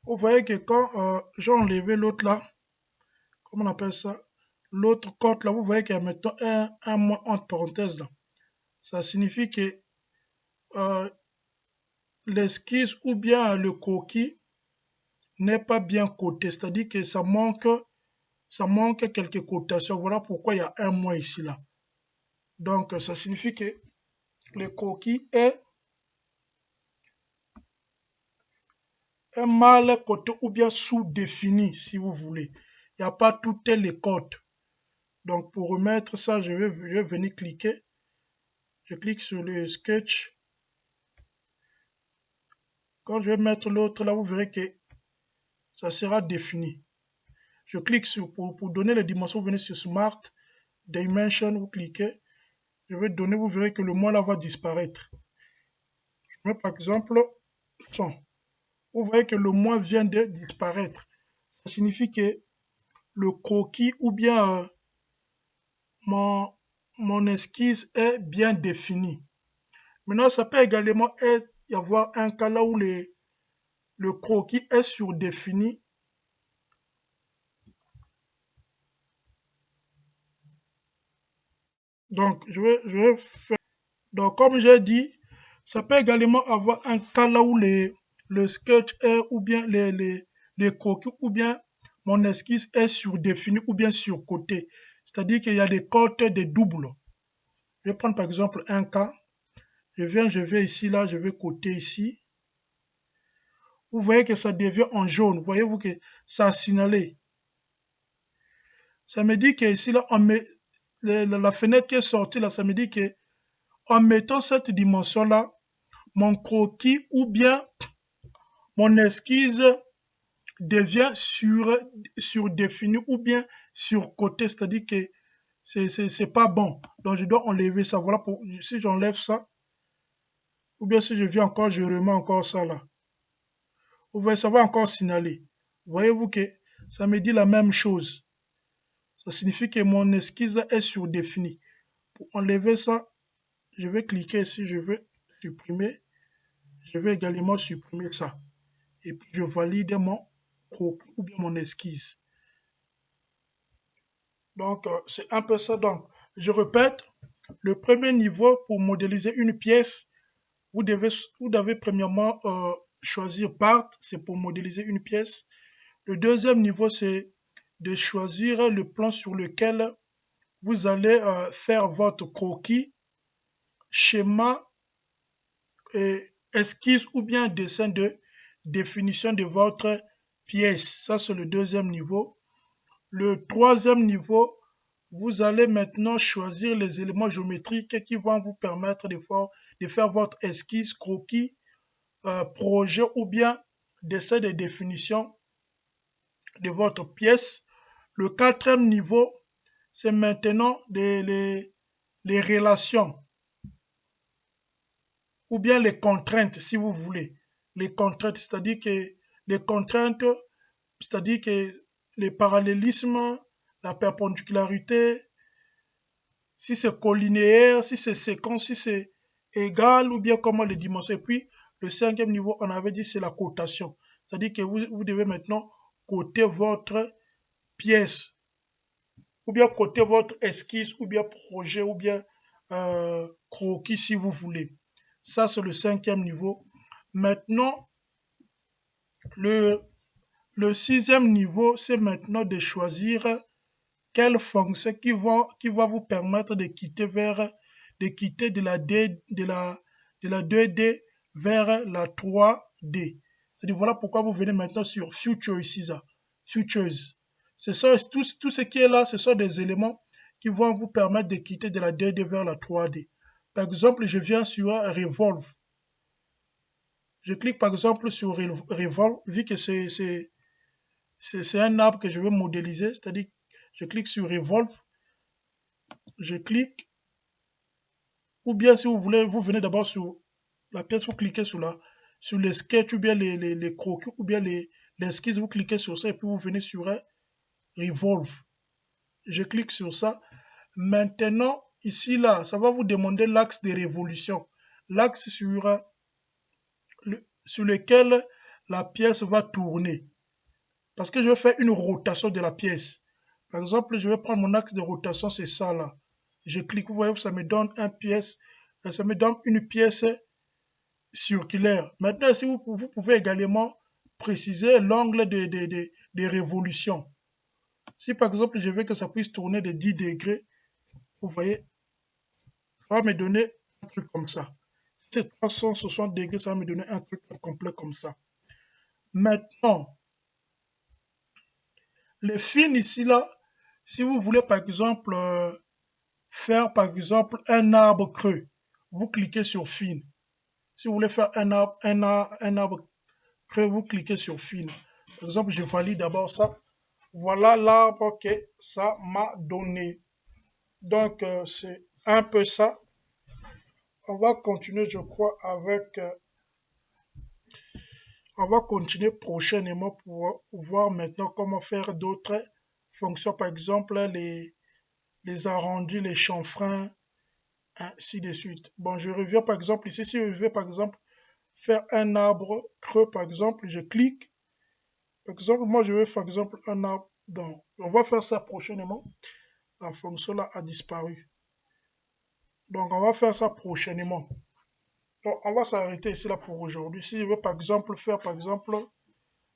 Vous voyez que quand j'ai enlevé l'autre là, comment on appelle ça? L'autre cote là, vous voyez qu'il y a maintenant un moins entre parenthèses là. Ça signifie que euh, l'esquisse ou bien le croquis n'est pas bien coté, c'est-à-dire que ça manque quelques cotations. Voilà pourquoi il y a un moins ici là. Donc ça signifie que le croquis est mal coté ou bien sous-défini si vous voulez. Il n'y a pas toutes les cotes. Donc pour remettre ça, je vais venir cliquer. Je clique sur le sketch. Quand je vais mettre l'autre là, vous verrez que ça sera défini. Je clique sur pour donner les dimensions, vous venez sur Smart Dimension, vous cliquez. Je vais donner, vous verrez que le moins là va disparaître. Je mets par exemple 100. Vous voyez que le moins vient de disparaître. Ça signifie que le croquis ou bien mon, mon esquisse est bien définie. Maintenant, ça peut également y avoir un cas là où le croquis est surdéfini. Donc, je vais faire. Donc, comme j'ai dit, ça peut également avoir un cas là où le sketch est ou bien les croquis ou bien mon esquisse est surdéfini ou bien surcoté. C'est-à-dire qu'il y a des cotes des doubles. Je vais prendre par exemple un cas. Je vais ici, là, je vais coter ici. Vous voyez que ça devient en jaune. Voyez-vous que ça a signalé. Ça me dit que ici, là, la fenêtre qui est sortie, là, ça me dit que en mettant cette dimension-là, mon croquis ou bien mon esquisse devient surdéfini ou bien surcoté, c'est-à-dire que c'est pas bon. Donc je dois enlever ça. Voilà pour si j'enlève ça, ou bien si je viens encore, je remets encore ça là. Vous voyez, ça va encore signaler. Voyez-vous que ça me dit la même chose. Ça signifie que mon esquisse est surdéfinie. Pour enlever ça, je vais cliquer ici, je vais supprimer. Je vais également supprimer ça. Et puis je valide mon croquis ou bien mon esquisse. Donc c'est un peu ça. Donc je répète, le premier niveau pour modéliser une pièce, vous devez premièrement choisir part, c'est pour modéliser une pièce. Le deuxième niveau, c'est de choisir le plan sur lequel vous allez faire votre croquis, schéma et esquisse ou bien dessin de définition de votre pièce. Ça, c'est le deuxième niveau. Le troisième niveau, vous allez maintenant choisir les éléments géométriques qui vont vous permettre de faire votre esquisse, croquis, projet ou bien dessin de définition de votre pièce. Le quatrième niveau, c'est maintenant les relations ou bien les contraintes, si vous voulez. Les contraintes, c'est-à-dire que les parallélismes, la perpendicularisité, si c'est collinéaire, si c'est séquence, si c'est égal ou bien comment les dimensions. Et puis, le cinquième niveau, on avait dit, c'est la cotation. C'est-à-dire que vous devez maintenant coter votre pièce ou bien coter votre esquisse ou bien projet ou bien croquis si vous voulez. Ça, c'est le cinquième niveau. Maintenant, le, le sixième niveau, c'est maintenant de choisir quelle fonction qui va vous permettre de quitter de la 2D vers la 3D. C'est-à-dire, voilà pourquoi vous venez maintenant sur Future ici, ça. Futures. C'est ça, tout ce qui est là, ce sont des éléments qui vont vous permettre de quitter de la 2D vers la 3D. Par exemple, je viens sur Revolve. Je clique par exemple sur Revolve, vu que c'est un arbre que je veux modéliser, c'est-à-dire je clique sur Revolve, je clique, ou bien si vous voulez, vous venez d'abord sur la pièce, vous cliquez sur les sketchs ou bien les croquis ou bien les esquisses, vous cliquez sur ça et puis vous venez sur Revolve. Je clique sur ça. Maintenant, ici, là, ça va vous demander l'axe de révolution. L'axe sur lequel la pièce va tourner. Parce que je vais faire une rotation de la pièce. Par exemple, je vais prendre mon axe de rotation, c'est ça là. Je clique, vous voyez, ça me donne une pièce circulaire. Maintenant, si vous pouvez également préciser l'angle de révolution. Si par exemple, je veux que ça puisse tourner de 10 degrés, vous voyez, ça va me donner un truc comme ça. Si c'est 360 degrés, ça va me donner un truc complet comme ça. Maintenant, les fils ici, là, si vous voulez par exemple faire par exemple un arbre creux, vous cliquez sur fin. Si vous voulez faire un arbre creux, vous cliquez sur fin. Par exemple, je valide d'abord ça. Voilà l'arbre que ça m'a donné. Donc, c'est un peu ça. On va continuer, je crois, on va continuer prochainement pour voir maintenant comment faire d'autres fonctions, par exemple les arrondis, les chanfreins, ainsi de suite. Bon, je reviens par exemple ici, si je veux par exemple faire un arbre creux, par exemple, je clique. Par exemple, moi je veux par exemple un arbre. Donc, on va faire ça prochainement. La fonction là a disparu. Donc, on va faire ça prochainement. Donc, on va s'arrêter ici là pour aujourd'hui. Si je veux par exemple faire par exemple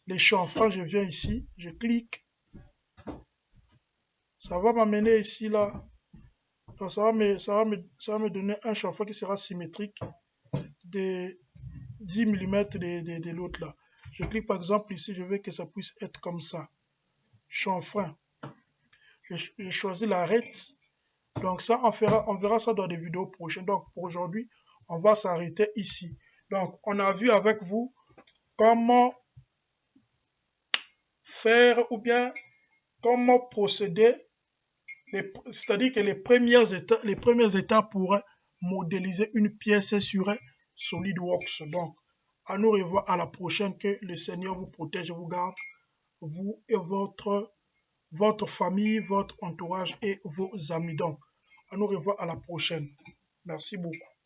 les chanfreins, je viens ici, je clique. Ça va m'amener ici là. Donc, ça va me donner un chanfrein qui sera symétrique de 10 mm de l'autre là. Je clique par exemple ici, je veux que ça puisse être comme ça. Chanfrein. Je choisis l'arrête. Donc ça, on verra ça dans des vidéos prochaines. Donc pour aujourd'hui, on va s'arrêter ici. Donc on a vu avec vous comment faire ou bien comment procéder, c'est-à-dire que les premières étapes pour modéliser une pièce sur SolidWorks. Donc à nous revoir à la prochaine. Que le Seigneur vous protège, vous garde, vous et votre famille, votre entourage et vos amis. Donc, à nous revoir à la prochaine. Merci beaucoup.